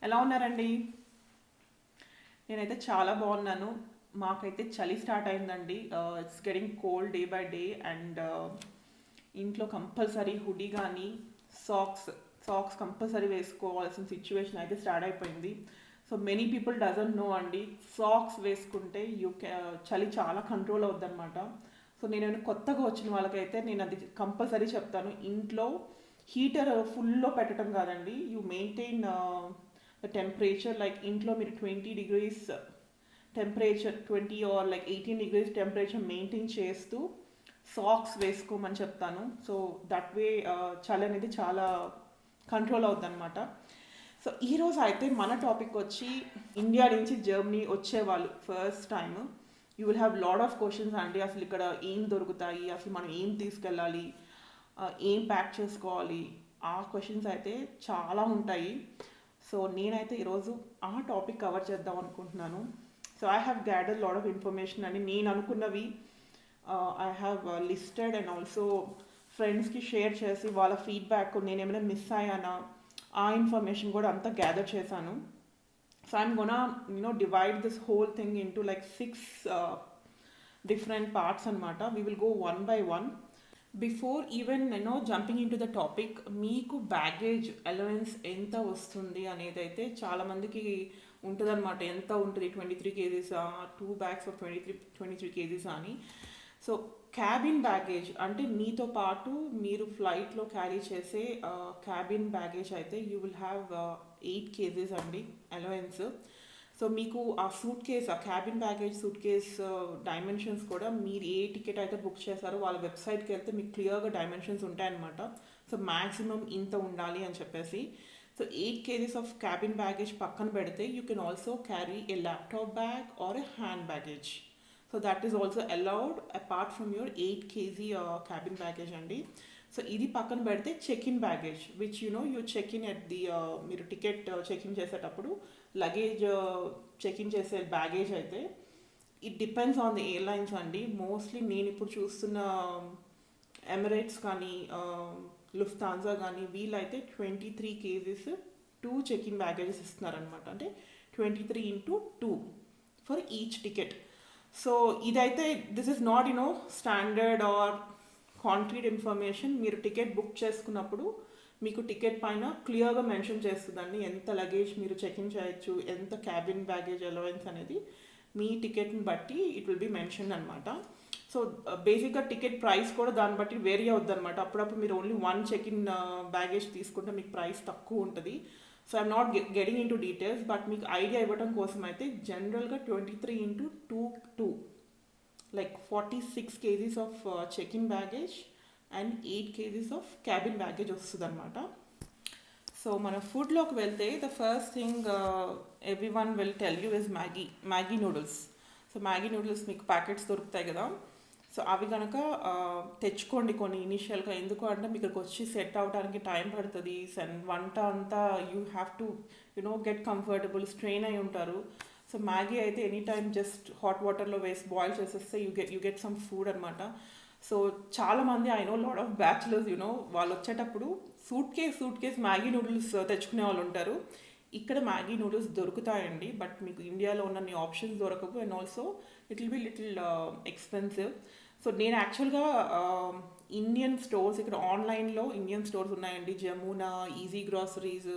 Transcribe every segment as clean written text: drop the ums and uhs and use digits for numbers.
ఎలా ఉన్నారండి? నేనైతే చాలా బాగున్నాను. మాకైతే చలి స్టార్ట్ అయిందండి. It's getting cold day by day and ఇంట్లో కంపల్సరీ హుడీ కానీ సాక్స్ సాక్స్ కంపల్సరీ వేసుకోవాల్సిన సిచ్యువేషన్ అయితే స్టార్ట్ అయిపోయింది. So many people doesn't know అండి, సాక్స్ వేసుకుంటే చలి చాలా కంట్రోల్ అవుద్ది అనమాట. సో నేను కొత్తగా వచ్చిన వాళ్ళకైతే నేను అది కంపల్సరీ చెప్తాను. ఇంట్లో హీటర్ ఫుల్లో పెట్టడం కాదండి, you maintain the temperature. Like ఇంట్లో మీరు 20 degrees temperature, 20 or like 18 degrees temperature maintain చేస్తూ సాక్స్ వేసుకోమని చెప్తాను. సో దట్ వే చలి అనేది చాలా కంట్రోల్ అవుద్ది అనమాట. సో ఈరోజు అయితే మన టాపిక్ వచ్చి ఇండియా నుంచి జర్మనీ వచ్చేవాళ్ళు first time you will have lot of questions అండి. అసలు ఇక్కడ ఏం దొరుకుతాయి, అసలు మనం ఏం తీసుకెళ్ళాలి, ఏం ప్యాక్ చేసుకోవాలి, ఆ క్వశ్చన్స్ అయితే చాలా ఉంటాయి. సో నేనైతే ఈరోజు ఆ టాపిక్ కవర్ చేద్దాం అనుకుంటున్నాను. So I have gather lot of information అని నేను అనుకున్నవి I have listed and also ఫ్రెండ్స్కి షేర్ చేసి వాళ్ళ ఫీడ్బ్యాక్, నేను ఏమైనా మిస్ అయ్యానా ఆ ఇన్ఫర్మేషన్ కూడా అంతా గ్యాదర్ చేశాను. So I'm gonna divide this whole thing into like 6 different parts అనమాట. We will go one by one. Before even jumping in to the topic, మీకు బ్యాగేజ్ అలవెన్స్ ఎంత వస్తుంది అనేది అయితే చాలామందికి ఉంటుంది అనమాట. ఎంత ఉంటుంది, 23 kgs, 2 bags ఆఫ్ 23 kgs అని. సో క్యాబిన్ బ్యాగేజ్ అంటే మీతో పాటు మీరు ఫ్లైట్లో క్యారీ చేసే క్యాబిన్ బ్యాగేజ్ అయితే యూ విల్ హ్యావ్ 8 kgs అండి అలవెన్స్. సో మీకు ఆ సూట్ కేస్, ఆ cabin baggage suit case dimensions కూడా మీరు ఏ టికెట్ అయితే బుక్ చేశారో వాళ్ళ వెబ్సైట్కి వెళ్తే మీకు క్లియర్గా డైమెన్షన్స్ ఉంటాయన్నమాట. సో మ్యాక్సిమం ఇంత ఉండాలి అని చెప్పేసి. So 8 kgs of cabin baggage పక్కన పెడితే you can also carry a laptop bag or a hand baggage. So that is also allowed apart from your 8 kg cabin baggage అండి. సో ఇది పక్కన పెడితే check in baggage which you check in at the, మీరు ticket check in చేసేటప్పుడు luggage check in చేసే baggage అయితే it depends on the airlines అండి. Mostly నేను ఇప్పుడు చూస్తున్న ఎమిరేట్స్ కానీ లుఫ్తాన్జా కానీ వీళ్ళైతే 23 kgs 2 చెక్ ఇన్ బ్యాగేజెస్ ఇస్తున్నారనమాట. అంటే 23x2 for each ticket. So ఇదైతే this is not standard or concrete information. మీరు టికెట్ బుక్ చేసుకున్నప్పుడు మీకు టికెట్ పైన క్లియర్గా మెన్షన్ చేస్తుందండి ఎంత లగేజ్ మీరు చెక్ ఇన్ చేయొచ్చు, ఎంత క్యాబిన్ బ్యాగేజ్ అలవెన్స్ అనేది మీ టికెట్ని బట్టి ఇట్ విల్ బి మెన్షన్ అనమాట. సో బేసిక్గా టికెట్ ప్రైస్ కూడా దాన్ని బట్టి వేరీ అవుద్ది అనమాట. అప్పుడప్పుడు మీరు ఓన్లీ 1 చెక్ ఇన్ బ్యాగేజ్ తీసుకుంటే మీకు ప్రైస్ తక్కువ ఉంటుంది. So I'm not getting into details, but మీకు ఐడియా ఇవ్వడం కోసం అయితే జనరల్గా 23x2 like 46 kgs of check in baggage and 8 kgs of cabin baggage వస్తుంది అనమాట. సో మన ఫుడ్లోకి వెళ్తే the first thing everyone will tell you is Maggi noodles. So Maggi noodles మీకు ప్యాకెట్స్ దొరుకుతాయి కదా. సో అవి కనుక తెచ్చుకోండి కొన్ని ఇనిషియల్గా. ఎందుకు అంటే మీకు ఇక్కడికి వచ్చి సెట్ అవడానికి టైం పడుతుంది. వంట అంతా you have to get comfortable, strain అయి ఉంటారు. సో మ్యాగీ అయితే ఎనీ టైమ్ జస్ట్ హాట్ వాటర్లో వేసి బాయిల్ చేసేస్తే యూ గెట్ సమ్ ఫుడ్ అనమాట. సో చాలామంది I know lot of bachelors వాళ్ళు వచ్చేటప్పుడు సూట్ కేస్ మ్యాగీ నూడిల్స్ తెచ్చుకునే వాళ్ళు ఉంటారు. ఇక్కడ మ్యాగీ నూడిల్స్ దొరుకుతాయండి, బట్ మీకు ఇండియాలో ఉన్న ఆప్షన్స్ దొరకవు and also it will be little expensive. So నేను యాక్చువల్గా ఇండియన్ స్టోర్స్, ఇక్కడ ఆన్లైన్లో ఇండియన్ స్టోర్స్ ఉన్నాయండి. Jamuna, easy groceries,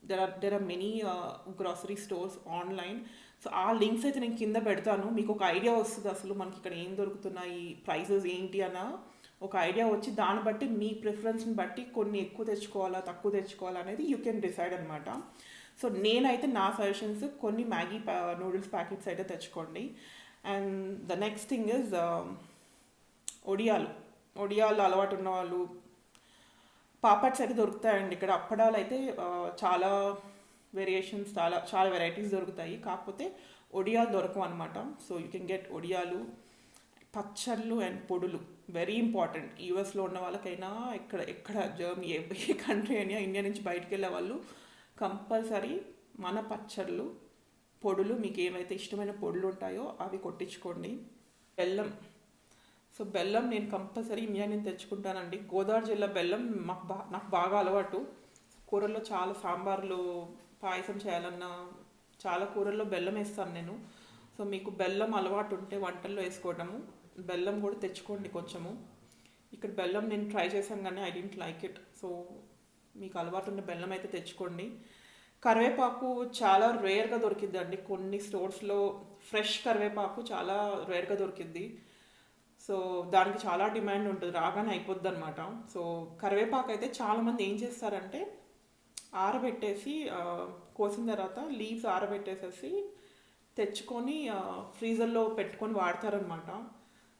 there are many grocery stores online. So ఆ లింక్స్ అయితే నేను కింద పెడతాను. మీకు ఒక ఐడియా వస్తుంది అసలు మనకి ఇక్కడ ఏం దొరుకుతున్నాయి, ప్రైసెస్ ఏంటి అన్న ఒక ఐడియా వచ్చి దాన్ని బట్టి మీ ప్రిఫరెన్స్ని బట్టి కొన్ని ఎక్కువ తెచ్చుకోవాలా తక్కువ తెచ్చుకోవాలా అనేది యూ కెన్ డిసైడ్ అనమాట. సో నేనైతే నా సజెషన్స్ కొన్ని మ్యాగీ నూడిల్స్ ప్యాకెట్స్ అయితే తెచ్చుకోండి. And the next thing is ఒడియాలు అలవాటు ఉన్న వాళ్ళు పాపడ్స్ అయితే దొరుకుతాయండి ఇక్కడ. అప్పడాలు అయితే చాలా వేరియేషన్స్, చాలా వెరైటీస్ దొరుకుతాయి. కాకపోతే ఒడియాలు దొరకవు అనమాట. సో యూ కెన్ గెట్ ఒడియాలు. పచ్చళ్ళు అండ్ పొడులు వెరీ ఇంపార్టెంట్. యూఎస్లో ఉన్న వాళ్ళకైనా ఎక్కడ జర్మనీ ఏ కంట్రీ అయినా ఇండియా నుంచి బయటకు వెళ్ళే వాళ్ళు కంపల్సరీ మన పచ్చళ్ళు, పొడులు, మీకు ఏమైతే ఇష్టమైన పొడులు ఉంటాయో అవి కొట్టించుకోండి. బెల్లం. సో బెల్లం నేను కంపల్సరీ ఇండియా నుంచి తెచ్చుకుంటానండి. గోదావరి జిల్లా బెల్లం నాకు బాగా అలవాటు. కూరల్లో చాలా సాంబార్లు పాయసం చేయాలన్నా చాలా కూరల్లో బెల్లం వేస్తాను నేను. సో మీకు బెల్లం అలవాటు ఉంటే వంటల్లో వేసుకోవడము, బెల్లం కూడా తెచ్చుకోండి కొంచెము. ఇక్కడ బెల్లం నేను ట్రై చేశాను కానీ I don't like it. So మీకు అలవాటు ఉన్న బెల్లం అయితే తెచ్చుకోండి. కరివేపాకు చాలా రేర్గా దొరికిద్దండి కొన్ని స్టోర్స్లో. ఫ్రెష్ కరివేపాకు చాలా రేర్గా దొరికిద్ది. సో దానికి చాలా డిమాండ్ ఉంటుంది, రాగానే అయిపోద్ది అనమాట. సో కరివేపాకు అయితే చాలామంది ఏం చేస్తారంటే ఆరబెట్టేసి కోసిన తర్వాత లీవ్స్ ఆరబెట్టేసేసి తెచ్చుకొని ఫ్రీజర్లో పెట్టుకొని వాడతారనమాట.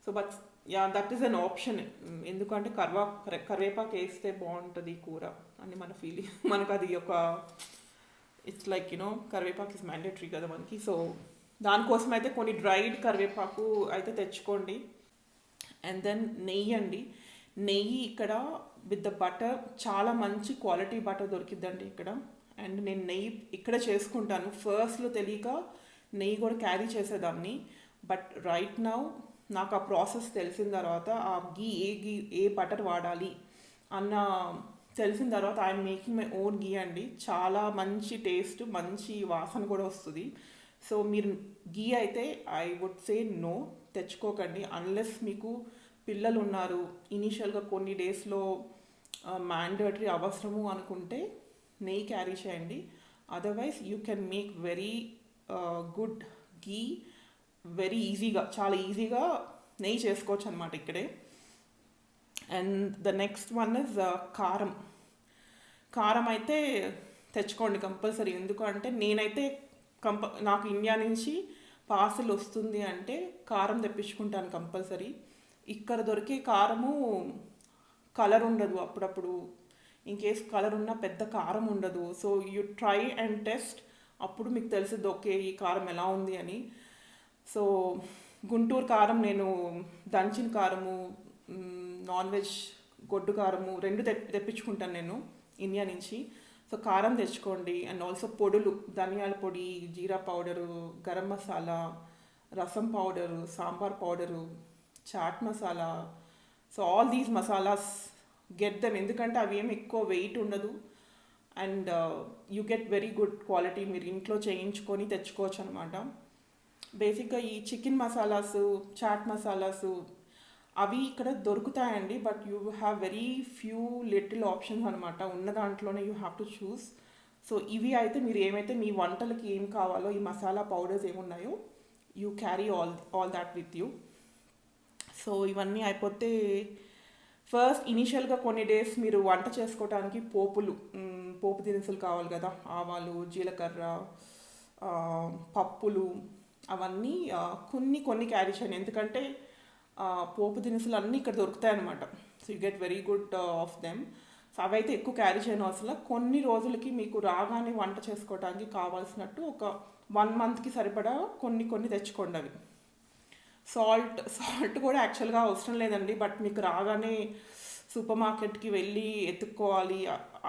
So but yeah, that is an option. ఎందుకంటే కరివేపాకు వేస్తే బాగుంటుంది కూర అని మన ఫీలింగ్. మనకు అది ఒక ఇట్స్ లైక్ కరివేపాకు ఇస్ మ్యాండేటరీ కదా మనకి. సో దానికోసం అయితే కొన్ని డ్రైడ్ కరివేపాకు అయితే తెచ్చుకోండి. అండ్ దెన్ నెయ్యి అండి. నెయ్యి ఇక్కడ విత్ ద బటర్ చాలా మంచి క్వాలిటీ బటర్ దొరికిద్దండి ఇక్కడ. అండ్ నేను నెయ్యి ఇక్కడ చేసుకుంటాను. ఫస్ట్లో తెలియక నెయ్యి కూడా క్యారీ చేసేదాన్ని. బట్ రైట్ నౌ నాకు ఆ ప్రాసెస్ తెలిసిన తర్వాత, ఆ ఏ బటర్ వాడాలి అన్న తెలిసిన తర్వాత ఐఎమ్ మేకింగ్ మై ఓన్ గీ అండి. చాలా మంచి టేస్ట్, మంచి వాసన కూడా వస్తుంది. సో మీరు గీ అయితే ఐ వుడ్ సే నో, తెచ్చుకోకండి అన్లెస్ మీకు పిల్లలు ఉన్నారు, ఇనీషియల్గా కొన్ని డేస్లో మ్యాండేటరీ అవసరము అనుకుంటే నెయ్యి క్యారీ చేయండి. Otherwise you can make very good ghee very ఈజీగా, చాలా ఈజీగా నెయ్యి చేసుకోవచ్చు అనమాట ఇక్కడే. And the next one is కారం. కారం అయితే తెచ్చుకోండి కంపల్సరీ. ఎందుకంటే నేనైతే నాకు ఇండియా నుంచి పార్సిల్ వస్తుంది అంటే కారం తెప్పించుకుంటాను కంపల్సరీ. ఇక్కడ దొరికే కారము కలర్ ఉండదు, అప్పుడప్పుడు ఇన్కేస్ కలర్ ఉన్నా పెద్ద కారం ఉండదు. So you try and test, అప్పుడు మీకు తెలిసింది ఓకే ఈ కారం ఎలా ఉంది అని. సో గుంటూరు కారం, నేను దంచిన కారము, నాన్ వెజ్ గొడ్డు కారము రెండు తెప్పించుకుంటాను నేను ఇండియా నుంచి. సో కారం తెచ్చుకోండి. అండ్ ఆల్సో పొడులు, ధనియాల పొడి, జీరా powder, garam masala, rasam powder, sambar powder, chaat masala. So all these masalas get them. ఎందుకంటే అవి ఏమి ఎక్కువ వెయిట్ ఉండదు and you get very good quality. మీరు ఇంట్లో చేయించుకొని తెచ్చుకోవచ్చు అనమాట. బేసిక్గా ఈ చికెన్ మసాలాసు, చాట్ మసాలాసు అవి ఇక్కడ దొరుకుతాయండి. But you have very few little options అనమాట. ఉన్న దాంట్లోనే you have to choose. So ఇవి అయితే మీరు ఏమైతే మీ వంటలకి ఏం కావాలో, ఈ మసాలా పౌడర్స్ ఏమున్నాయో you carry all that with you. So ఇవన్నీ అయిపోతే ఫస్ట్ ఇనీషియల్గా కొన్ని డేస్ మీరు వంట చేసుకోవడానికి పోపు దినుసులు కావాలి కదా, ఆవాలు, జీలకర్ర, పప్పులు, అవన్నీ కొన్ని క్యారీ చేయండి. ఎందుకంటే పోపు దినుసులు అన్నీ ఇక్కడ దొరుకుతాయి అనమాట. So you get very good of them. So అవైతే ఎక్కువ క్యారీ చేయని అవసరం. కొన్ని రోజులకి మీకు రాగానే వంట చేసుకోవడానికి కావాల్సినట్టు ఒక 1 monthకి సరిపడా కొన్ని తెచ్చుకోండి అవి. సాల్ట్ కూడా యాక్చువల్గా అవసరం లేదండి. బట్ మీకు రాగానే సూపర్ మార్కెట్కి వెళ్ళి ఎత్తుక్కోవాలి,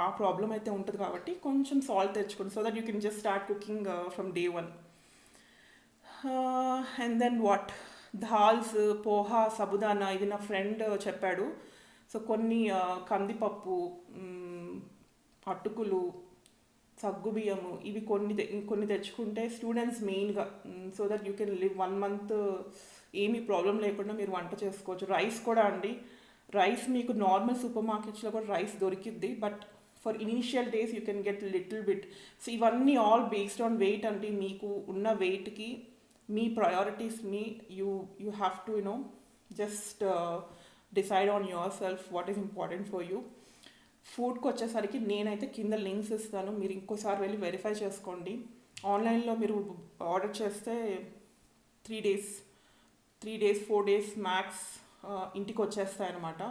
ఆ ప్రాబ్లం అయితే ఉంటుంది కాబట్టి కొంచెం సాల్ట్ తెచ్చుకోండి. So that you can just start cooking from day 1. And then dals, poha, sabudana, ఇది నా ఫ్రెండ్ చెప్పాడు. సో కొన్ని కందిపప్పు, అటుకులు, సగ్గుబియ్యము, ఇవి కొన్ని తెచ్చుకుంటే స్టూడెంట్స్ మెయిన్గా, so that you can live 1 month ఏమీ ప్రాబ్లం లేకుండా మీరు వంట చేసుకోవచ్చు. రైస్ కూడా అండి, రైస్ మీకు నార్మల్ సూపర్ మార్కెట్స్లో కూడా రైస్ దొరికిద్ది. But for initial days you can get little bit. So ఇవన్నీ ఆల్ బేస్డ్ ఆన్ వెయిట్ అండి. మీకు ఉన్న వెయిట్కి మీ ప్రయారిటీస్ని you have to just decide on yourself what is important for you. ఫుడ్కి వచ్చేసరికి నేనైతే కింద లింక్స్ ఇస్తాను, మీరు ఇంకోసారి వెళ్ళి వెరిఫై చేసుకోండి. ఆన్లైన్లో మీరు ఆర్డర్ చేస్తే 3 days 4 days మ్యాక్స్ ఇంటికి వచ్చేస్తాయి అనమాట.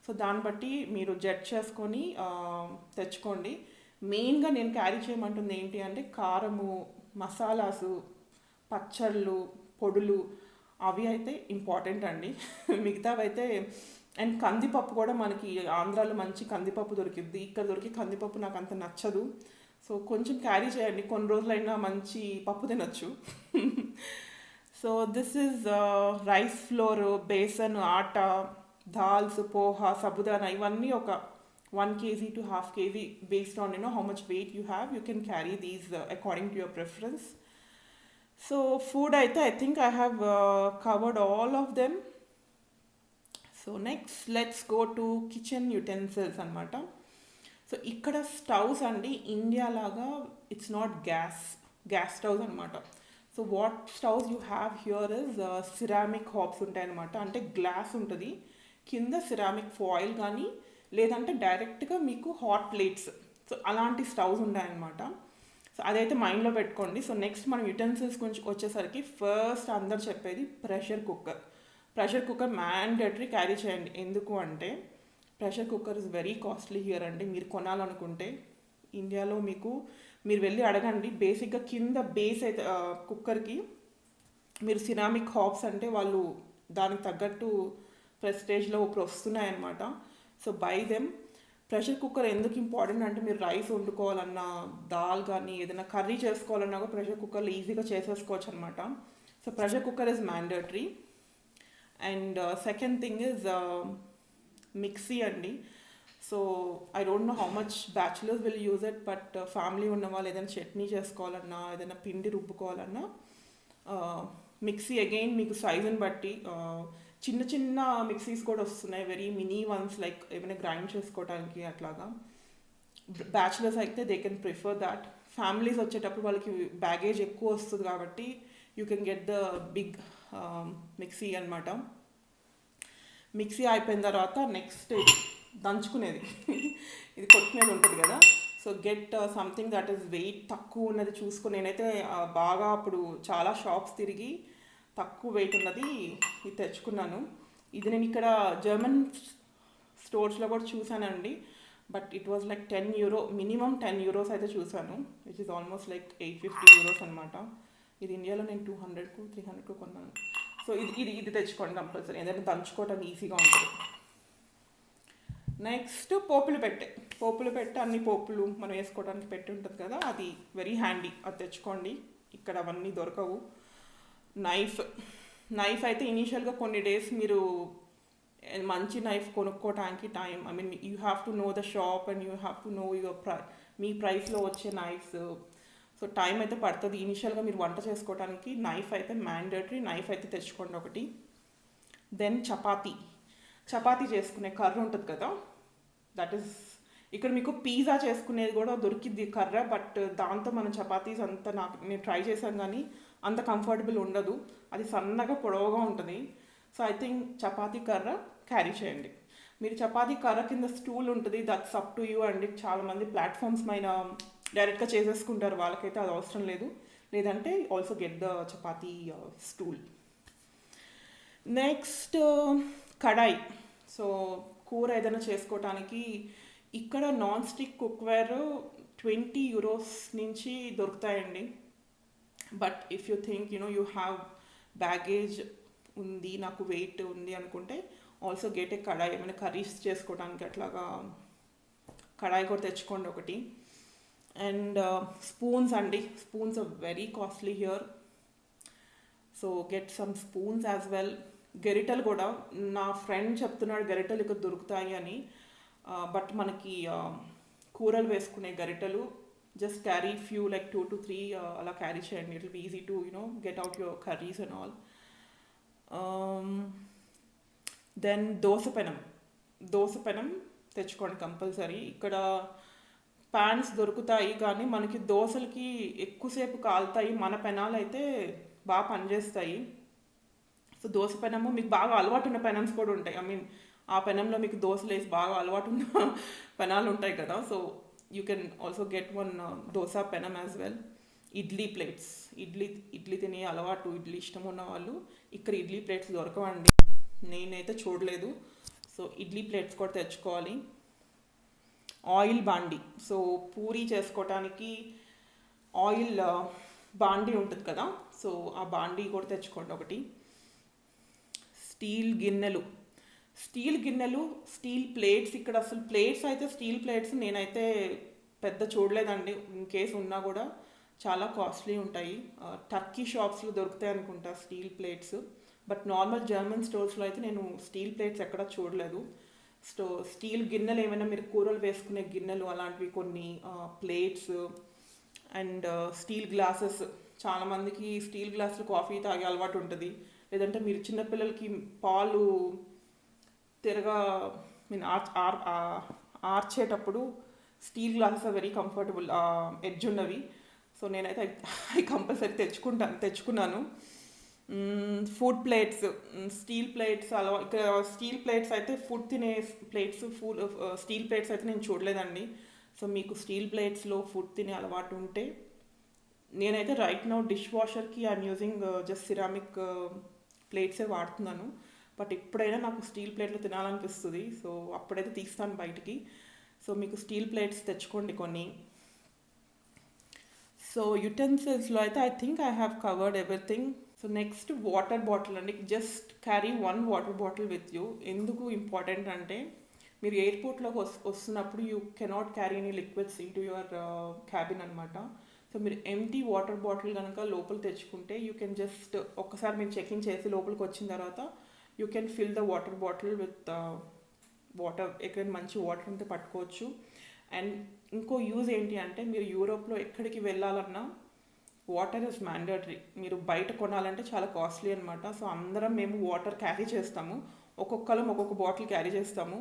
సో దాన్ని బట్టి మీరు జడ్జ్ చేసుకొని తెచ్చుకోండి. మెయిన్గా నేను క్యారీ చేయమంటుంది ఏంటి అంటే కారము, మసాలాసు, పచ్చళ్ళు, పొడులు, అవి అయితే ఇంపార్టెంట్ అండి. మిగతావైతే అండ్ కందిపప్పు కూడా మనకి ఆంధ్రాలో మంచి కందిపప్పు దొరికిద్ది. ఇక్కడ దొరికి కందిపప్పు నాకు అంత నచ్చదు. సో కొంచెం క్యారీ చేయండి, కొన్ని రోజులైనా మంచి పప్పు తినచ్చు. So this is rice flour, besan, atta, dals, poha, sabudana, ఇవన్నీ ఒక 1 kg to half kg based on how much weight you have. You can carry these according to your preference. So food అయితే I think I have covered all of them. So next let's go to kitchen utensils అనమాట. So ఇక్కడ stoves అండి India లాగా it's not gas stoves అనమాట. So what stoves you have here is ceramic Hobbs ఉంటాయన్నమాట. అంటే glass ఉంటుంది, కింద ceramic foil కానీ లేదంటే డైరెక్ట్గా మీకు హాట్ ప్లేట్స్, సో అలాంటి స్టవ్స్ ఉంటాయన్నమాట. సో అదైతే మైండ్లో పెట్టుకోండి. సో నెక్స్ట్ మనం యుటెన్సిల్స్ గురించి వచ్చేసరికి ఫస్ట్ అందరు చెప్పేది pressure cooker. Pressure cooker mandatory carry చేయండి. ఎందుకు అంటే pressure cooker is very costly here అండి. మీరు కొనాలనుకుంటే ఇండియాలో మీరు వెళ్ళి అడగండి. బేసిక్గా కింద బేస్ అయితే కుక్కర్కి మీరు సిరామిక్ హాబ్స్ అంటే వాళ్ళు దానికి తగ్గట్టు ప్రెస్టేజ్లో ఇప్పుడు వస్తున్నాయన్నమాట. So buy them. Pressure cooker ఎందుకు ఇంపార్టెంట్ అంటే మీరు రైస్ వండుకోవాలన్నా, దాల్ కానీ ఏదైనా కర్రీ చేసుకోవాలన్నా కూడా ప్రెషర్ కుక్కర్లో ఈజీగా చేసేసుకోవచ్చు అనమాట. So pressure cooker is mandatory. And second thing is mixie అండి. So I don't know how much bachelors will use it, but family ఉన్న వాళ్ళు ఏదైనా చట్నీ చేసుకోవాలన్నా, ఏదైనా పిండి రుబ్బుకోవాలన్నా మిక్సీ అగైన్ మీకు సైజుని బట్టి చిన్న చిన్న మిక్సీస్ కూడా వస్తున్నాయి, వెరీ మినీ వన్స్, లైక్ ఏమైనా గ్రైండ్ చేసుకోవడానికి అట్లాగా. బ్యాచులర్స్ అయితే they can prefer that. Families వచ్చేటప్పుడు వాళ్ళకి బ్యాగేజ్ ఎక్కువ వస్తుంది కాబట్టి you can get the big mixie అనమాట. మిక్సీ అయిపోయిన తర్వాత నెక్స్ట్ దంచుకునేది ఇది కొట్టుకునేది ఉంటుంది కదా. So get something that is weight తక్కువ ఉన్నది చూసుకొని. నేనైతే బాగా అప్పుడు చాలా షాప్స్ తిరిగి తక్కువ వెయిట్ ఉన్నది ఇది తెచ్చుకున్నాను. ఇది నేను ఇక్కడ జర్మన్ స్టోర్స్లో కూడా చూసానండి, but it was like €10, minimum €10 అయితే చూసాను, విచ్ ఇస్ ఆల్మోస్ట్ లైక్ €850 అనమాట. ఇది ఇండియాలో నేను 200కు 300కు కొన్నాను. సో ఇది తెచ్చుకోండి కంపల్సరీ, ఏదైనా దంచుకోవటానికి ఈజీగా ఉంటుంది. నెక్స్ట్ పోపులు పెట్టే అన్ని పోపులు మనం వేసుకోవడానికి పెట్టి ఉంటుంది కదా, అది వెరీ హ్యాండీ, అది తెచ్చుకోండి. ఇక్కడ అవన్నీ దొరకవు. నైఫ్ అయితే ఇనీషియల్గా కొన్ని డేస్ మీరు మంచి నైఫ్ కొనుక్కోవడానికి time, I mean you have to know the shop and you have to know your మీ ప్రైస్లో వచ్చే నైఫ్స్. సో టైం అయితే పడుతుంది ఇనిషియల్గా మీరు వంట చేసుకోవడానికి. నైఫ్ అయితే మ్యాండేటరీ, నైఫ్ అయితే తెచ్చుకోండి ఒకటి. దెన్ చపాతీ చేసుకునే కర్ర ఉంటుంది కదా, దట్ ఈస్ ఇక్కడ మీకు పిజ్జా చేసుకునేది కూడా దొరికింది కర్ర, బట్ దాంతో మన చపాతీస్ అంతా నేను ట్రై చేశాను కానీ అంత కంఫర్టబుల్ ఉండదు, అది సన్నగా పొడవుగా ఉంటుంది. సో ఐ థింక్ చపాతీ కర్ర క్యారీ చేయండి. మీరు చపాతీ కర్ర కింద స్టూల్ ఉంటుంది, దట్స్ అప్ టు యూ అండి. చాలామంది ప్లాట్ఫామ్స్ పైన డైరెక్ట్గా చేసేసుకుంటారు, వాళ్ళకైతే అది అవసరం లేదు. లేదంటే also get the chapati stool. Next kadai. So కూర ఏదైనా చేసుకోవటానికి ఇక్కడ నాన్ స్టిక్ కుక్వేర్ €20 నుంచి దొరుకుతాయండి. But if you think you have baggage ఉంది, నాకు వెయిట్ ఉంది అనుకుంటే ఆల్సో గెట్ ఏ కడాయి. ఏమైనా కర్రీస్ చేసుకోవడానికి అట్లాగా కడాయి కూడా తెచ్చుకోండి ఒకటి. అండ్ స్పూన్స్ అండి, spoons or very costly here, so get some spoons as well. గరిటెలు కూడా నా ఫ్రెండ్ చెప్తున్నాడు గరిటెలు ఇక్కడ దొరుకుతాయి అని, బట్ మనకి కూరలు వేసుకునే గరిటెలు just carry few like 2 to 3 అలా క్యారీ చేయండి. It will be easy to get out your curries and all. Then dosa పెనం తెచ్చుకోండి కంపల్సరీ. ఇక్కడ ప్యాన్స్ దొరుకుతాయి కానీ మనకి దోశలకి ఎక్కువసేపు కాలుతాయి, మన పెనాలు అయితే బాగా పనిచేస్తాయి. సో దోశ పెనము మీకు బాగా అలవాటు ఉన్న పెనమ్స్ కూడా ఉంటాయి, ఐ మీన్ ఆ పెనంలో మీకు దోశలు వేసి బాగా అలవాటు ఉన్న పెనాలు ఉంటాయి కదా. So you can also get one dosa పెనం as well. Idli plates, idli తినే అలవాటు, ఇడ్లీ ఇష్టం ఉన్న వాళ్ళు ఇక్కడ ఇడ్లీ ప్లేట్స్ దొరకవండి, నేనైతే చూడలేదు. సో ఇడ్లీ ప్లేట్స్ కూడా తెచ్చుకోవాలి. ఆయిల్ బాండీ, సో పూరీ చేసుకోవటానికి ఆయిల్ బాండీ ఉంటుంది కదా, సో ఆ బాండీ కూడా తెచ్చుకోండి ఒకటి. స్టీల్ గిన్నెలు, స్టీల్ ప్లేట్స్. ఇక్కడ అసలు ప్లేట్స్ అయితే స్టీల్ ప్లేట్స్ నేనైతే పెద్ద చూడలేదండి, ఇన్ కేస్ ఉన్నా కూడా చాలా కాస్ట్లీ ఉంటాయి. టర్కీ షాప్స్లో దొరుకుతాయి అనుకుంటా steel plates, but normal German స్టోర్స్లో అయితే నేను స్టీల్ ప్లేట్స్ ఎక్కడా చూడలేదు. సో స్టీల్ గిన్నెలు ఏమైనా మీరు కూరలు వేసుకునే గిన్నెలు అలాంటివి కొన్ని, ప్లేట్స్ అండ్ స్టీల్ గ్లాసెస్. చాలామందికి స్టీల్ గ్లాసులు కాఫీ తాగే అలవాటు ఉంటుంది. లేదంటే మీరు చిన్నపిల్లలకి పాలు తిరగా మీన్ ఆర్చేటప్పుడు steel glasses are very comfortable, edge ఉన్నవి. సో నేనైతే అవి కంపల్సరీ తెచ్చుకున్నాను. ఫుడ్ ప్లేట్స్, స్టీల్ ప్లేట్స్ ఇక్కడ స్టీల్ ప్లేట్స్ అయితే ఫుడ్ తినే ప్లేట్స్, స్టీల్ ప్లేట్స్ అయితే నేను చూడలేదండి. సో మీకు స్టీల్ ప్లేట్స్లో ఫుడ్ తినే అలవాటు ఉంటే, నేనైతే రైట్ నౌ డిష్ వాషర్కి ఐఎమ్ యూజింగ్ జస్ట్ సిరామిక్ ప్లేట్సే వాడుతున్నాను. బట్ ఎప్పుడైనా నాకు స్టీల్ ప్లేట్లో తినాలనిపిస్తుంది, సో అప్పుడైతే తీస్తాను బయటికి. సో మీకు స్టీల్ ప్లేట్స్ తెచ్చుకోండి కొన్ని. సో యుటెన్సిల్స్లో అయితే I think I have covered everything. So next water bottle అండి. Just carry 1 water bottle with you. ఎందుకు ఇంపార్టెంట్ అంటే, మీరు ఎయిర్పోర్ట్లోకి వస్తున్నప్పుడు you cannot carry any liquids into your cabin అనమాట. సో మీరు ఎంటీ వాటర్ బాటిల్ కనుక లోపల తెచ్చుకుంటే యూ కెన్ జస్ట్ ఒక్కసారి మీరు చెకింగ్ చేసి లోపలికి వచ్చిన తర్వాత you can fill the water bottle with water. ఎక్కడైనా మంచి వాటర్ ఉంటే పట్టుకోవచ్చు. అండ్ ఇంకో యూజ్ ఏంటి అంటే, మీరు యూరోప్లో ఎక్కడికి వెళ్ళాలన్నా వాటర్ ఇస్ మ్యాండేటరీ. మీరు బయట కొనాలంటే చాలా కాస్ట్లీ అనమాట. సో అందరం మేము వాటర్ క్యారీ చేస్తాము, ఒక్కొక్కరం ఒక్కొక్క బాటిల్ క్యారీ చేస్తాము.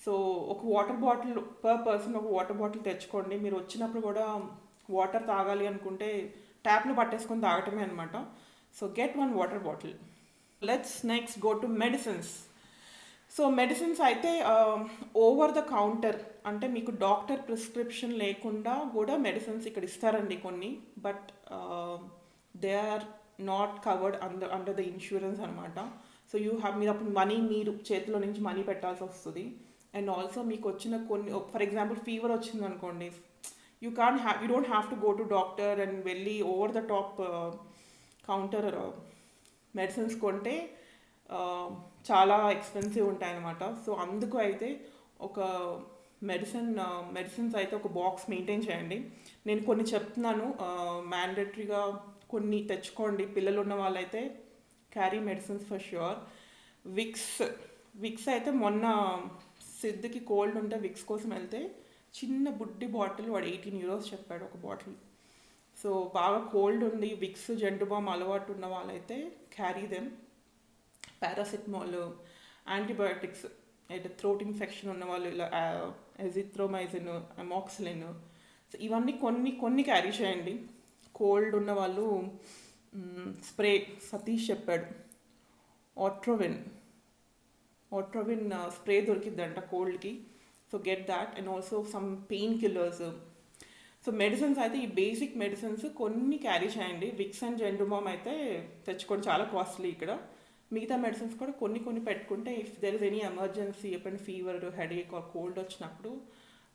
సో ఒక వాటర్ బాటిల్ పర్ పర్సన్ ఒక వాటర్ బాటిల్ తెచ్చుకోండి. మీరు వచ్చినప్పుడు కూడా వాటర్ తాగాలి అనుకుంటే ట్యాప్లో పట్టేసుకొని తాగటమే అనమాట. So get 1 water bottle. Let's next go to medicines. So medicines అయితే ఓవర్ ద కౌంటర్, అంటే మీకు డాక్టర్ ప్రిస్క్రిప్షన్ లేకుండా కూడా మెడిసిన్స్ ఇక్కడ ఇస్తారండి కొన్ని. But they are not covered under the insurance అనమాట. సో మీరు అప్పుడు మీరు చేతిలో నుంచి మనీ పెట్టాల్సి వస్తుంది. అండ్ ఆల్సో మీకు వచ్చిన కొన్ని, ఫర్ ఎగ్జాంపుల్ ఫీవర్ వచ్చింది అనుకోండి, you don't have to go to doctor and వెళ్ళి over the top counter medicines కొంటే చాలా ఎక్స్పెన్సివ్ ఉంటాయి అన్నమాట. సో అందుకు అయితే ఒక మెడిసిన్స్ అయితే ఒక బాక్స్ మెయింటైన్ చేయండి. నేను కొన్ని చెప్తున్నాను, మ్యాండేటరీగా కొన్ని తెచ్చుకోండి. పిల్లలు ఉన్న వాళ్ళైతే carry medicines for sure. Vicks అయితే మొన్న సిద్ధికి కోల్డ్ ఉంటే విక్స్ కోసం వెళ్తే చిన్న బుడ్డి బాటిల్ వాడు 18 euros చెప్పాడు ఒక బాటిల్. సో బాగా కోల్డ్ ఉంది, విక్స్ జెండు బామ్ అలవాటు ఉన్న వాళ్ళైతే క్యారీ దెమ్. పారాసిటమాల్, యాంటీబయాటిక్స్, అయితే థ్రోట్ ఇన్ఫెక్షన్ ఉన్న వాళ్ళు ఇలా ఎజిత్రోమైసిన్, అమాక్సిలిన్, సో ఇవన్నీ కొన్ని క్యారీ చేయండి. కోల్డ్ ఉన్న వాళ్ళు స్ప్రే సతీష్ చెప్పాడు, ఆట్రోవిన్ స్ప్రే దొరికిద్దంట కోల్డ్కి. So get that. And also some pain killers. So medicines అయితే ఈ బేసిక్ మెడిసిన్స్ కొన్ని క్యారీ చేయండి. విక్స్ అండ్ జెండుమామ్ అయితే తెచ్చుకోండి, చాలా కాస్ట్లీ ఇక్కడ. మిగతా మెడిసిన్స్ కూడా కొన్ని పెట్టుకుంటే if there is any emergency, ఎప్పుడైనా ఫీవర్, హెడేక్ ఆర్ కోల్డ్ వచ్చినప్పుడు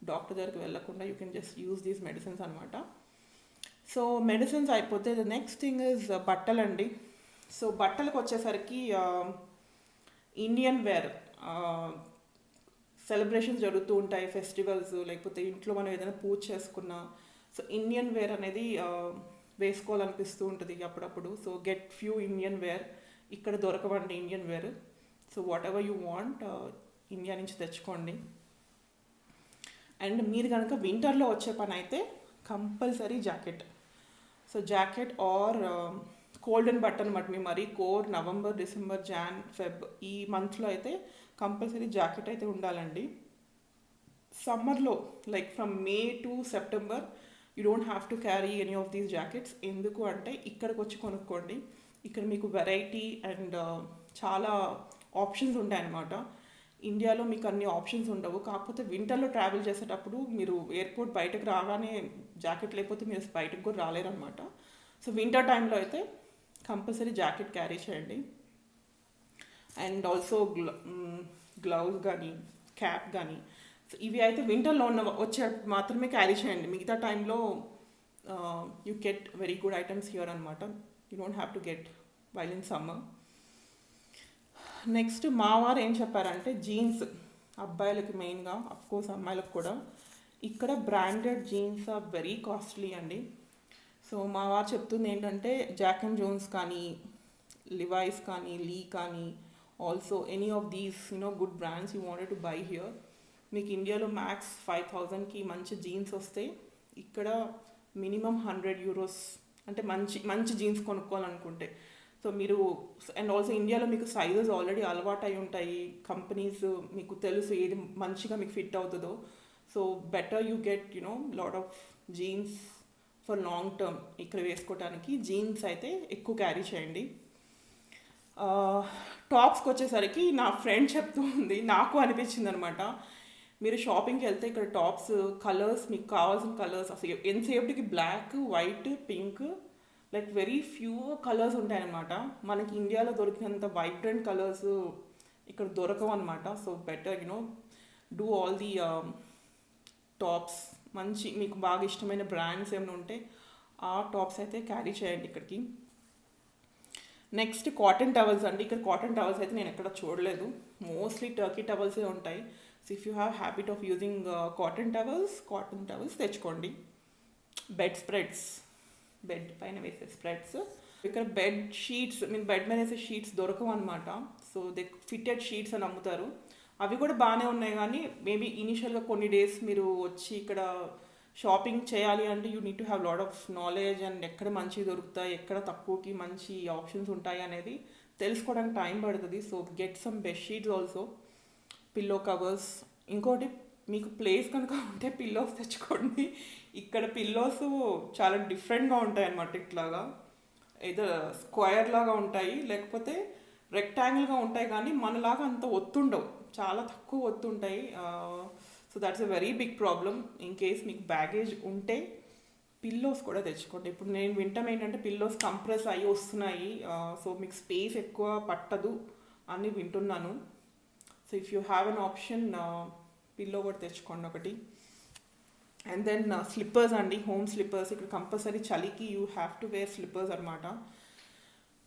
డాక్టర్ దగ్గరికి వెళ్ళకుండా you can just use these medicines అనమాట. సో మెడిసిన్స్ అయిపోతే ద నెక్స్ట్ థింగ్ ఇస్ బట్టలండి. సో బట్టలకు వచ్చేసరికి ఇండియన్ వేర్, సెలబ్రేషన్స్ జరుగుతూ ఉంటాయి, ఫెస్టివల్స్, లేకపోతే ఇంట్లో మనం ఏదైనా పూజ చేసుకున్నా, సో ఇండియన్ వేర్ అనేది వేసుకోవాలనిపిస్తూ ఉంటుంది అప్పుడప్పుడు. So get few Indian wear. ఇక్కడ దొరకవండి Indian wear. So whatever you want India నుంచి తెచ్చుకోండి. అండ్ మీరు కనుక వింటర్లో వచ్చే పని అయితే compulsory jacket. So jacket or coat and boot అనమాట. మీ మరీ నవంబర్, డిసెంబర్, జాన్, ఫెబ్ ఈ మంత్లో అయితే కంపల్సరీ జాకెట్ అయితే ఉండాలండి. సమ్మర్లో like from May to September you don't have to carry any of these jackets. ఎందుకు అంటే ఇక్కడికి వచ్చి కొనుక్కోండి. ఇక్కడ మీకు వెరైటీ అండ్ చాలా ఆప్షన్స్ ఉంటాయన్నమాట. ఇండియాలో మీకు అన్ని ఆప్షన్స్ ఉండవు. కాకపోతే వింటర్లో ట్రావెల్ చేసేటప్పుడు మీరు ఎయిర్పోర్ట్ బయటకు రాగానే జాకెట్ లేకపోతే మీరు బయటకు కూడా రాలేరు అనమాట. సో వింటర్ టైంలో అయితే కంపల్సరీ జాకెట్ క్యారీ చేయండి. అండ్ ఆల్సో గ్లౌజ్ కానీ క్యాప్ కానీ, సో ఇవి అయితే వింటర్లో వచ్చే మాత్రమే క్యారీ చేయండి. మిగతా టైంలో you get very good items here అనమాట. You don't have to get while in summer. Next మా వారు ఏం చెప్పారంటే జీన్స్, అబ్బాయిలకి మెయిన్గా, అఫ్కోర్స్ అమ్మాయిలకు కూడా. ఇక్కడ branded jeans are very costly అండి. సో మా వారు చెప్తుంది ఏంటంటే జాక్ అండ్ జోన్స్ కానీ, లివైస్ కానీ, లీ కానీ, also any of these good brands you wanted to buy here. మీకు ఇండియాలో మ్యాక్స్ 5,000కి మంచి జీన్స్ వస్తాయి. ఇక్కడ మినిమం €100 అంటే మంచి మంచి జీన్స్ కొనుక్కోవాలనుకుంటే. సో మీరు అండ్ ఆల్సో ఇండియాలో మీకు సైజెస్ ఆల్రెడీ అలవాటు అయి ఉంటాయి. కంపెనీస్ మీకు తెలుసు ఏది మంచిగా మీకు ఫిట్ అవుతుందో. So better you get lot of jeans for long term. ఇక్కడ వేసుకోవడానికి జీన్స్ అయితే ఎక్కువ క్యారీ చేయండి. టాప్స్కి వచ్చేసరికి నా ఫ్రెండ్ చెప్తూ ఉంది, నాకు అనిపించింది అనమాట. మీరు షాపింగ్కి వెళ్తే ఇక్కడ టాప్స్ కలర్స్ మీకు కావాల్సిన కలర్స్ అసలు ఎంతసేపటికి black, white, pink like very few colours ఉంటాయన్నమాట. మనకి ఇండియాలో దొరికినంత వైబ్రెంట్ కలర్స్ ఇక్కడ దొరకవు అనమాట. So better do all the tops మంచి మీకు బాగా ఇష్టమైన బ్రాండ్స్ ఏమైనా ఉంటే ఆ టాప్స్ అయితే క్యారీ చేయండి ఇక్కడికి. నెక్స్ట్ కాటన్ టవల్స్ అండి. ఇక్కడ కాటన్ టవల్స్ అయితే నేను ఎక్కడ చూడలేదు, మోస్ట్లీ టర్కీ టవల్సే ఉంటాయి. So if you have habit of using cotton towels తెచ్చుకోండి. బెడ్ స్ప్రెడ్స్, బెడ్ పైన వేసే స్ప్రెడ్స్. ఇక్కడ బెడ్ షీట్స్ బెడ్ మీద వేసే షీట్స్ దొరకవు అనమాట. సో దే ఫిట్టెడ్ షీట్స్ అని అమ్ముతారు. అవి కూడా బాగానే ఉన్నాయి, కానీ మేబీ ఇనిషియల్గా కొన్ని డేస్ మీరు వచ్చి ఇక్కడ షాపింగ్ చేయాలి అంటే you need to have lot of knowledge and ఎక్కడ మంచి దొరుకుతాయి, ఎక్కడ తక్కువకి మంచి ఆప్షన్స్ ఉంటాయి అనేది తెలుసుకోవడానికి టైం పడుతుంది. So get some bed sheets also, pillow covers. ఇంకోటి మీకు ప్లేస్ కనుక ఉంటే పిల్లోస్ తెచ్చుకోండి. ఇక్కడ పిల్లోస్ చాలా డిఫరెంట్గా ఉంటాయి అన్నమాట. ఇట్లాగా ఏదో స్క్వేర్ లాగా ఉంటాయి, లేకపోతే రెక్టాంగిల్గా ఉంటాయి, కానీ మనలాగా అంత ఒత్తుండవు, చాలా తక్కువ ఒత్తుంటాయి. So that's a very big problem. In case మీకు బ్యాగేజ్ ఉంటే పిల్లోస్ కూడా తెచ్చుకోండి. ఇప్పుడు నేను వింటాం ఏంటంటే పిల్లోస్ కంప్రెస్ అయ్యి వస్తున్నాయి, సో మీకు స్పేస్ ఎక్కువ పట్టదు అని వింటున్నాను. So if you have an option pillow కూడా తెచ్చుకోండి ఒకటి. అండ్ దెన్ స్లిప్పర్స్ అండి, హోమ్ స్లిప్పర్స్. ఇక్కడ కంపల్సరీ చలికి you have to wear slippers అనమాట.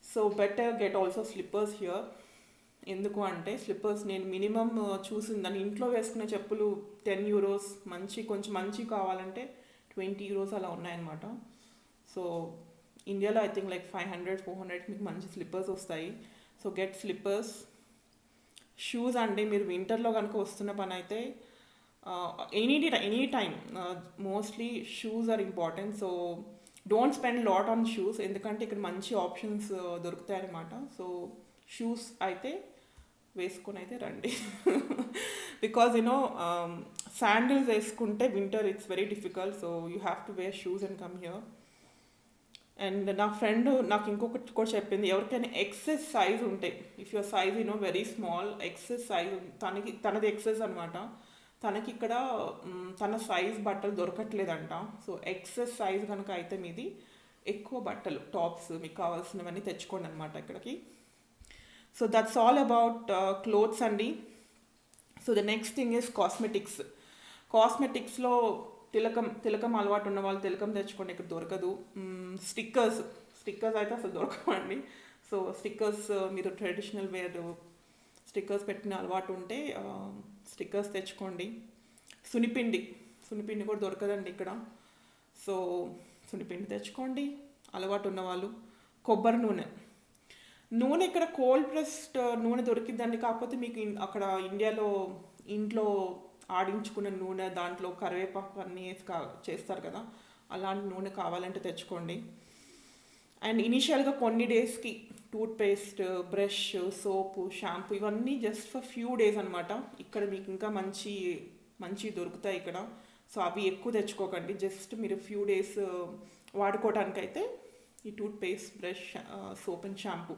So better get also slippers here. ఎందుకు అంటే స్లిప్పర్స్ నేను మినిమం చూసిందని ఇంట్లో వేసుకునే చెప్పులు €10, కొంచెం మంచి కావాలంటే €20 అలా ఉన్నాయన్నమాట. సో ఇండియాలో ఐ థింక్ లైక్ 500-400 మీకు మంచి స్లిప్పర్స్ వస్తాయి. So get slippers. షూస్ అండి, మీరు వింటర్లో కనుక వస్తున్న పని అయితే any time mostly shoes are important. So don't spend lot on shoes, ఎందుకంటే ఇక్కడ మంచి ఆప్షన్స్ దొరుకుతాయి అన్నమాట. సో షూస్ అయితే వేసుకొని అయితే రండి. బికాజ్ శాండిల్స్ వేసుకుంటే winter it's very difficult. So you have to wear shoes and come here. And నా ఫ్రెండ్ నాకు ఇంకొకటి కూడా చెప్పింది, ఎవరికైనా ఎక్సెస్ సైజ్ ఉంటే, if your size very small, excess size తనది ఎక్సెస్ అనమాట, తనకి ఇక్కడ తన సైజ్ బట్టలు దొరకట్లేదంట. సో ఎక్సెస్ సైజ్ కనుక అయితే మీది ఎక్కువ బట్టలు టాప్స్ మీకు కావాల్సినవన్నీ తెచ్చుకోండి అనమాట ఇక్కడికి. So that's all about clothes అండి. So the next thing is cosmetics. కాస్మెటిక్స్లో తిలకం అలవాటు ఉన్న వాళ్ళు తిలకం తెచ్చుకోండి, ఇక్కడ దొరకదు. స్టిక్కర్స్ అయితే అసలు దొరకవండి. సో స్టిక్కర్స్ మీరు ట్రెడిషనల్ వేర్ స్టిక్కర్స్ పెట్టిన అలవాటు ఉంటే స్టిక్కర్స్ తెచ్చుకోండి. సునిపిండి కూడా దొరకదండి ఇక్కడ. సో సునిపిండి తెచ్చుకోండి అలవాటు ఉన్నవాళ్ళు. కొబ్బరి నూనె ఇక్కడ కోల్డ్ ప్రెస్డ్ నూనె దొరికిద్దండి. కాకపోతే మీకు అక్కడ ఇండియాలో ఇంట్లో ఆడించుకున్న నూనె, దాంట్లో కరివేపాకు అన్నీ వేసి చేస్తారు కదా, అలాంటి నూనె కావాలంటే తెచ్చుకోండి. అండ్ ఇనీషియల్గా కొన్ని డేస్కి టూత్పేస్ట్, బ్రష్, సోపు, షాంపూ ఇవన్నీ జస్ట్ ఫర్ ఫ్యూ డేస్ అనమాట. ఇక్కడ మీకు ఇంకా మంచి దొరుకుతాయి ఇక్కడ. సో అవి ఎక్కువ తెచ్చుకోకండి, జస్ట్ మీరు ఫ్యూ డేస్ వాడుకోవడానికైతే ఈ toothpaste, brush, soap and shampoo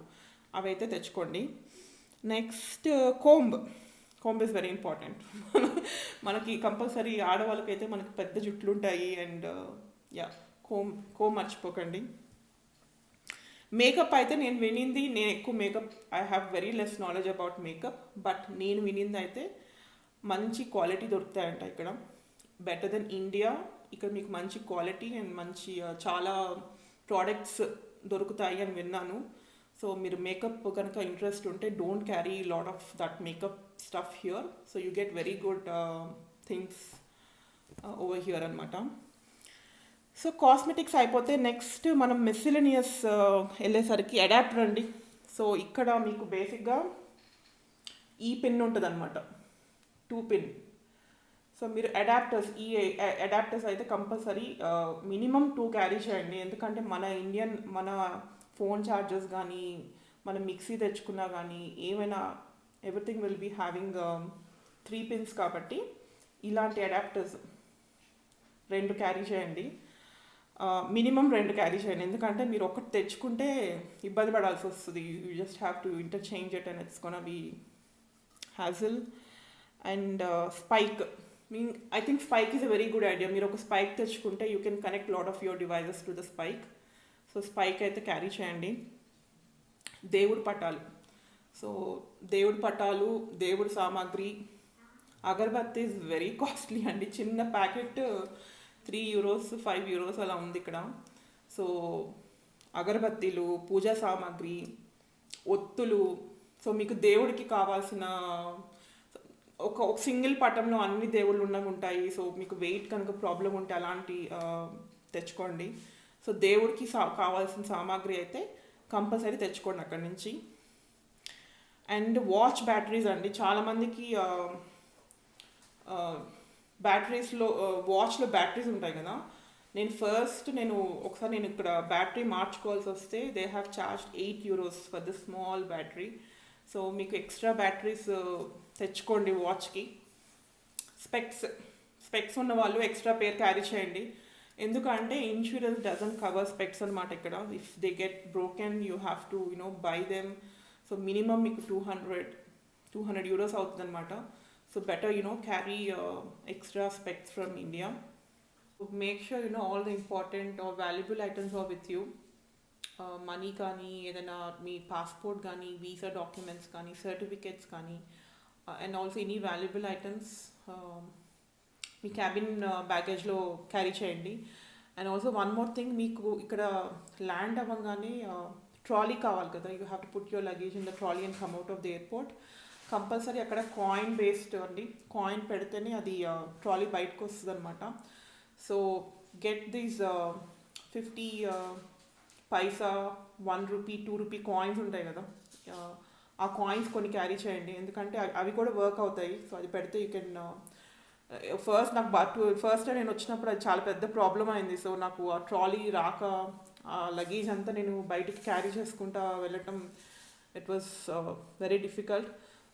అవి అయితే తెచ్చుకోండి. Next comb is very important. మనకి కంపల్సరీ ఆడవాళ్ళకైతే మనకి పెద్ద జుట్లు ఉంటాయి. అండ్ కోంబ్ మర్చిపోకండి. మేకప్ అయితే నేను ఎక్కువ makeup I have very less knowledge about makeup, but నేను వినింది అయితే మంచి క్వాలిటీ దొరుకుతాయంట ఇక్కడ, బెటర్ దెన్ ఇండియా. ఇక్కడ మీకు మంచి క్వాలిటీ అండ్ మంచి చాలా ప్రోడక్ట్స్ దొరుకుతాయి అని విన్నాను. సో మీరు మేకప్ కనుక ఇంట్రెస్ట్ ఉంటే don't carry lot of that makeup stuff here. So you get very good things over here అనమాట. సో కాస్మెటిక్స్ అయిపోతే నెక్స్ట్ మనం మిస్సిలినియస్ వెళ్ళేసరికి అడాప్టర్ అండి. సో ఇక్కడ మీకు బేసిక్గా ఈ పిన్ ఉంటుంది అనమాట, 2 పిన్. సో మీరు అడాప్టర్స్, ఈ అడాప్టర్స్ అయితే కంపల్సరీ మినిమం 2 క్యారీ చేయండి. ఎందుకంటే మన ఫోన్ ఛార్జర్స్ కానీ, మన మిక్సీ తెచ్చుకున్నా కానీ ఏమైనా everything will be having 3 pins కాబట్టి ఇలాంటి అడాప్టర్స్ 2 క్యారీ చేయండి. మినిమం 2 క్యారీ చేయండి, ఎందుకంటే మీరు ఒకటి తెచ్చుకుంటే ఇబ్బంది పడాల్సి వస్తుంది. You just have to interchange it and it's gonna be hassle. And spike, I think spike is a very good idea. మీరు ఒక స్పైక్ తెచ్చుకుంటే you can connect lot of your devices to the spike. So spike అయితే carry చేయండి. దేవుడి పటాలు, so దేవుడి పటాలు, దేవుడి సామాగ్రి. అగరబత్తి ఈజ్ వెరీ కాస్ట్లీ అండి. చిన్న ప్యాకెట్ €3, €5 అలా ఉంది ఇక్కడ. సో అగరబత్తీలు, పూజా సామాగ్రి, ఒత్తులు. సో మీకు దేవుడికి కావాల్సిన ఒక సింగిల్ పటంలో అన్ని దేవుళ్ళు ఉన్నవి ఉంటాయి. సో మీకు వెయిట్ కనుక ప్రాబ్లం ఉంటే అలాంటి తెచ్చుకోండి. సో దేవుడికి కావాల్సిన సామాగ్రి అయితే కంపల్సరీ తెచ్చుకోండి అక్కడి నుంచి. అండ్ వాచ్ బ్యాటరీస్ అండి, చాలామందికి బ్యాటరీస్లో వాచ్లో బ్యాటరీస్ ఉంటాయి కదా. నేను ఒకసారి ఇక్కడ బ్యాటరీ మార్చుకోవాల్సి వస్తే they have charge €8 for the small battery. So మీకు ఎక్స్ట్రా బ్యాటరీస్ తెచ్చుకోండి వాచ్కి. స్పెక్స్ ఉన్న వాళ్ళు ఎక్స్ట్రా పేర్ క్యారీ చేయండి, ఎందుకంటే ఇన్సూరెన్స్ డజంట్ కవర్ స్పెక్స్ అనమాట ఇక్కడ. If they get broken you have to buy them. So minimum మీకు €200 అవుతుంది అనమాట. So better carry extra specs from India. Make sure all the important or valuable items are with you. Money కానీ, ఏదైనా మీ passport కానీ, visa documents కానీ, certificates కానీ, and also any valuable items మీ క్యాబిన్ బ్యాగేజ్లో క్యారీ చేయండి. And also one more thing, మీకు ఇక్కడ ల్యాండ్ అవ్వగానే ట్రాలీ కావాలి కదా. You have to put your luggage in the trolley and come out of the airport. Compulsory అక్కడ కాయిన్ బేస్డ్ అండి, కాయిన్ పెడితేనే అది ట్రాలీ బయటకు వస్తుంది అనమాట. So get these 50 Paisa, ₹1, ₹2 coins ఉంటాయి కదా, ఆ కాయిన్స్ కొన్ని క్యారీ చేయండి, ఎందుకంటే అవి కూడా వర్క్ అవుతాయి. సో అది పెడితే యూ కెన్ ఫస్ట్ నేను వచ్చినప్పుడు అది చాలా పెద్ద ప్రాబ్లం అయింది. సో నాకు ఆ ట్రాలీ రాక ఆ లగేజ్ అంతా నేను బయటికి క్యారీ చేసుకుంటా వెళ్ళటం, it was very difficult.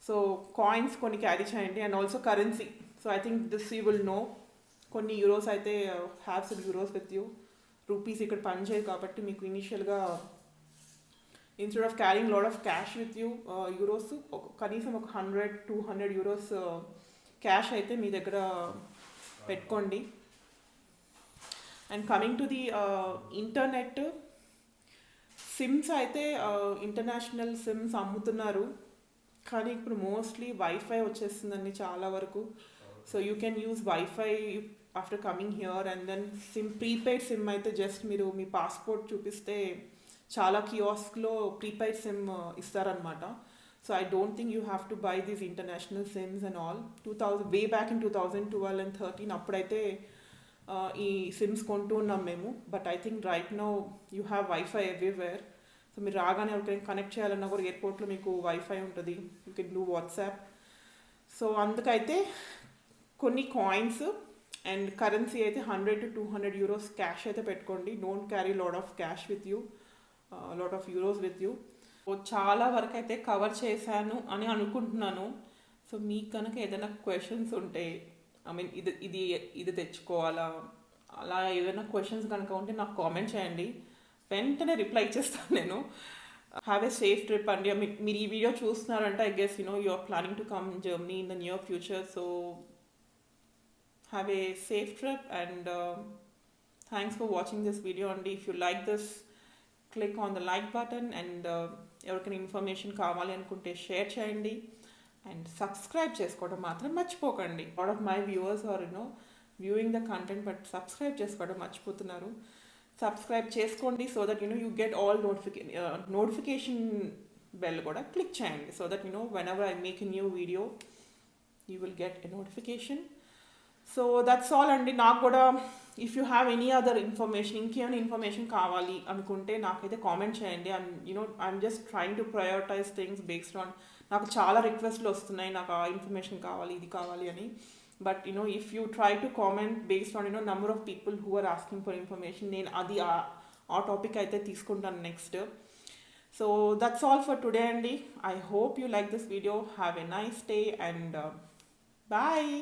So coins కొన్ని క్యారీ చేయండి. And also currency. So I think this you will know, కొన్ని యూరోస్ అయితే have some euros with you. Rupees ఇక్కడ పనిచేయదు కాబట్టి మీకు ఇనీషియల్గా instead of carrying lot of cash with you, euros కనీసం ఒక €100-200 క్యాష్ అయితే మీ దగ్గర పెట్టుకోండి. And coming to the internet, SIMs అయితే ఇంటర్నేషనల్ సిమ్స్ అమ్ముతున్నారు, కానీ ఇప్పుడు మోస్ట్లీ వైఫై వచ్చేస్తుందండి చాలా వరకు. So you can use wifi after coming here. And then prepaid SIM అయితే జస్ట్ మీరు మీ పాస్పోర్ట్ చూపిస్తే చాలా కియాస్క్లో ప్రీపెయిడ్ సిమ్ ఇస్తారనమాట. So I don't think you have to buy these international SIMs and all. Way back in 2012 and 2013 అప్పుడైతే ఈ సిమ్స్ కొంటూ ఉన్నాం మేము. But I think right now you have wifi everywhere. So మీరు రాగానే ఎవరికైనా కనెక్ట్ చేయాలన్నా కూడా ఎయిర్పోర్ట్లో మీకు వైఫై ఉంటుంది, you can do WhatsApp. So అందుకైతే కొన్ని కాయిన్స్ అండ్ కరెన్సీ అయితే €100-200 క్యాష్ అయితే పెట్టుకోండి. Don't carry lot of cash with you, lot of euros with you. చాలా వరకు అయితే కవర్ చేశాను అని అనుకుంటున్నాను. సో మీకు కనుక ఏదైనా క్వశ్చన్స్ ఉంటే, ఐ మీన్ ఇది తెచ్చుకోవాలా అలా ఏదైనా క్వశ్చన్స్ కనుక ఉంటే నాకు కామెంట్ చేయండి, వెంటనే రిప్లై చేస్తాను నేను. హ్యావ్ ఏ సేఫ్ ట్రిప్ అండి. మీరు ఈ వీడియో చూస్తున్నారంటే I guess you are planning to come Germany in the near future. So have a safe trip and thanks for watching this video అండి. If you like this, click on the like button. And ఎవరికైనా information కావాలి అనుకుంటే share చేయండి and subscribe చేసుకోవడం మాత్రం మర్చిపోకండి. Lot of my viewers are viewing the content but subscribe చేసుకోవడం మర్చిపోతున్నారు. సబ్స్క్రైబ్ చేసుకోండి so that you get all notification bell కూడా క్లిక్ చేయండి so that whenever I make a new video you will get a notification. So that's all అండి. నాకు కూడా if you have any other information, ఇంకేమైనా information కావాలి అనుకుంటే నాకైతే comment చేయండి. I'm just trying to prioritize things based on నాకు చాలా రిక్వెస్ట్లు వస్తున్నాయి, నాకు ఆ ఇన్ఫర్మేషన్ కావాలి, ఇది కావాలి అని. But if you try to comment based on number of people who are asking for information, నేను అది ఆ టాపిక్ అయితే తీసుకుంటాను next. So that's all for today అండి. I hope you like this video. Have a nice day and bye.